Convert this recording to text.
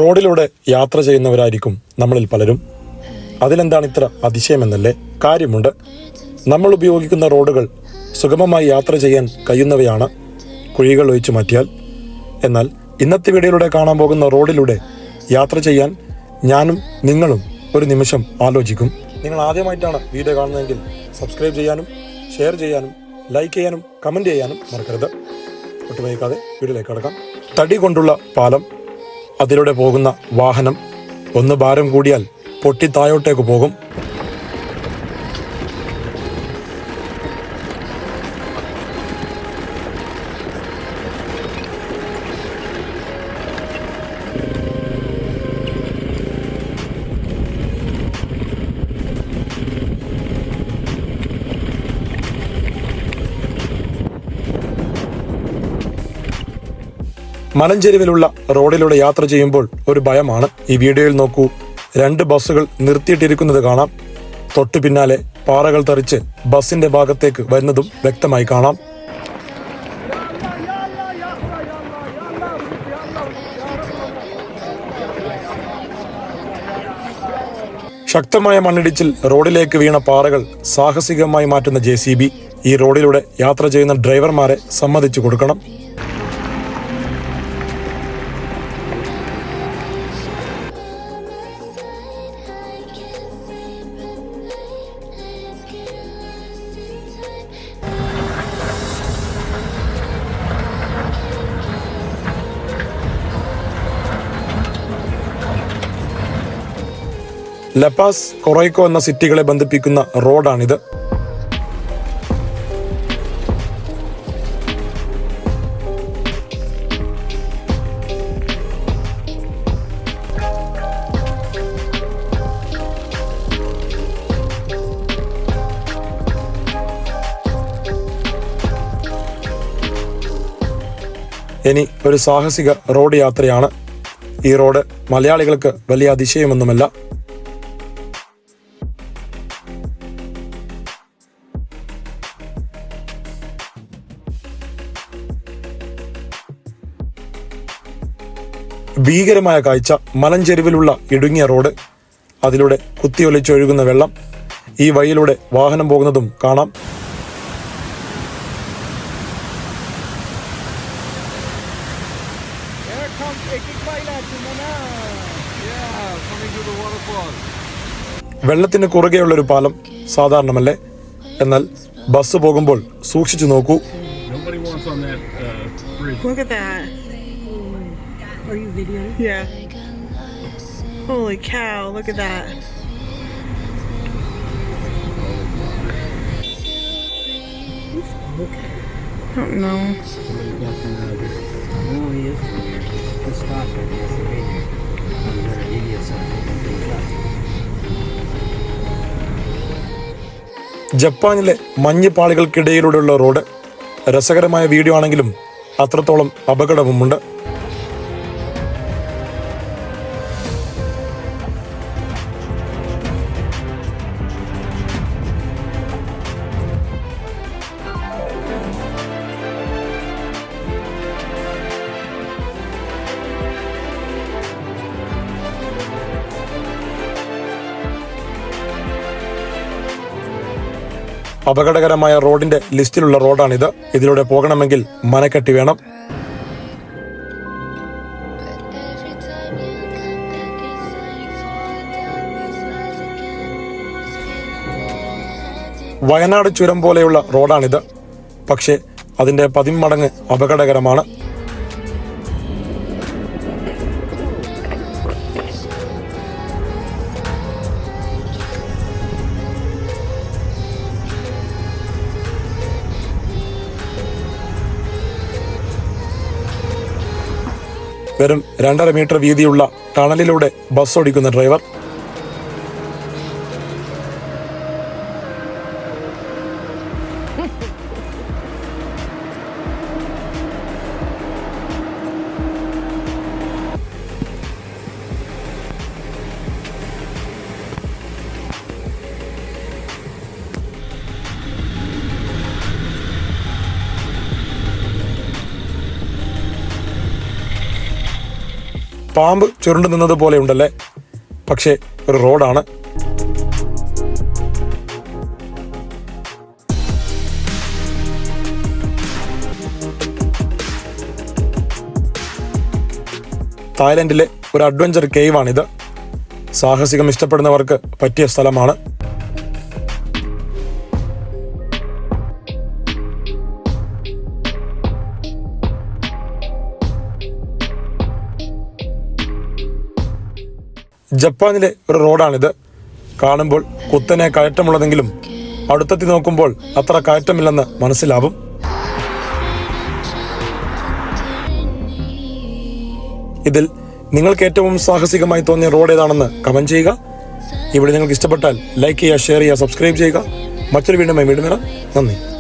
റോഡിലൂടെ യാത്ര ചെയ്യുന്നവരായിരിക്കും നമ്മളിൽ പലരും. അതിലെന്താണ് ഇത്ര അതിശയമെന്നല്ലേ? കാര്യമുണ്ട്. നമ്മൾ ഉപയോഗിക്കുന്ന റോഡുകൾ സുഗമമായി യാത്ര ചെയ്യാൻ കഴിയുന്നവയാണ്, കുഴികൾ ഒഴിച്ചു മാറ്റിയാൽ. എന്നാൽ ഇന്നത്തെ വീഡിയോയിലൂടെ കാണാൻ പോകുന്ന റോഡിലൂടെ യാത്ര ചെയ്യാൻ ഞാനും നിങ്ങളും ഒരു നിമിഷം ആലോചിക്കും. നിങ്ങൾ ആദ്യമായിട്ടാണ് വീഡിയോ കാണുന്നതെങ്കിൽ സബ്സ്ക്രൈബ് ചെയ്യാനും ഷെയർ ചെയ്യാനും ലൈക്ക് ചെയ്യാനും കമൻറ്റ് ചെയ്യാനും മറക്കരുത്. ഒട്ടുവയ്ക്കാതെ വീഡിയോയിലേക്ക് കടക്കാം. തടി കൊണ്ടുള്ള പാലം, അതിലൂടെ പോകുന്ന വാഹനം ഒന്ന് ഭാരം കൂടിയാൽ പൊട്ടി താഴോട്ടേക്ക് പോകും. മലഞ്ചെരുവിലുള്ള റോഡിലൂടെ യാത്ര ചെയ്യുമ്പോൾ ഒരു ഭയമാണ്. ഈ വീഡിയോയിൽ നോക്കൂ, 2 ബസ്സുകൾ നിർത്തിയിട്ടിരിക്കുന്നത് കാണാം. തൊട്ടു പിന്നാലെ പാറകൾ തെറിച്ച് ബസിന്റെ ഭാഗത്തേക്ക് വരുന്നതും വ്യക്തമായി കാണാം. ശക്തമായ മണ്ണിടിച്ചിൽ റോഡിലേക്ക് വീണ പാറകൾ സാഹസികമായി മാറ്റുന്ന JCB ഈ റോഡിലൂടെ യാത്ര ചെയ്യുന്ന ഡ്രൈവർമാരെ സമ്മതിച്ചു കൊടുക്കണം. ലപാസ്, കൊറൈക്കോ എന്ന സിറ്റികളെ ബന്ധിപ്പിക്കുന്ന റോഡാണിത്. ഇനി ഒരു സാഹസിക റോഡ് യാത്രയാണ്. ഈ റോഡ് മലയാളികൾക്ക് വലിയ അതിശയമൊന്നുമല്ല. ഭീകരമായ കാഴ്ച. മലഞ്ചെരുവിലുള്ള ഇടുങ്ങിയ റോഡ്, അതിലൂടെ കുത്തിയൊലിച്ചൊഴുകുന്ന വെള്ളം. ഈ വഴിയിലൂടെ വാഹനം പോകുന്നതും കാണാം. വെള്ളത്തിന് കുറുകെയുള്ളൊരു പാലം സാധാരണമല്ലേ? എന്നാൽ ബസ് പോകുമ്പോൾ സൂക്ഷിച്ചു നോക്കൂ. Are you videoing? Yeah. Holy cow, look at that. I don't know. ജപ്പാനിലെ മഞ്ഞുപാളികൾക്കിടയിലൂടെയുള്ള റോഡ് രസകരമായ വീഡിയോ ആണെങ്കിലും അത്രത്തോളം അപകടവുമുണ്ട്. അപകടകരമായ റോഡിന്റെ ലിസ്റ്റിലുള്ള റോഡാണിത്. ഇതിലൂടെ പോകണമെങ്കിൽ മനക്കെട്ടി വേണം. വയനാട് ചുരം പോലെയുള്ള റോഡാണിത്. പക്ഷേ അതിന്റെ 10 മടങ്ങ് അപകടകരമാണ്. വെറും 2.5 മീറ്റർ വീതിയുള്ള ടണലിലൂടെ ബസ് ഓടിക്കുന്ന ഡ്രൈവർ. പാമ്പ് ചുരുണ്ടു നിന്നത് പോലെ ഉണ്ടല്ലേ? പക്ഷേ ഒരു റോഡാണ്. തായ്ലൻഡിലെ ഒരു അഡ്വഞ്ചർ കേവാണിത്. സാഹസികം ഇഷ്ടപ്പെടുന്നവർക്ക് പറ്റിയ സ്ഥലമാണ്. ജപ്പാനിലെ ഒരു റോഡാണിത്. കാണുമ്പോൾ കുത്തനെ കയറ്റമുള്ളതെങ്കിലും അടുത്തെത്തി നോക്കുമ്പോൾ അത്ര കയറ്റമില്ലെന്ന് മനസ്സിലാവും. ഇതിൽ നിങ്ങൾക്ക് ഏറ്റവും സാഹസികമായി തോന്നിയ റോഡ് ഏതാണെന്ന് കമന്റ് ചെയ്യുക. ഇവിടെ നിങ്ങൾക്ക് ഇഷ്ടപ്പെട്ടാൽ ലൈക്ക് ചെയ്യുക, ഷെയർ ചെയ്യുക, സബ്സ്ക്രൈബ് ചെയ്യുക. മറ്റൊരു വീണ്ടും വരാം. നന്ദി.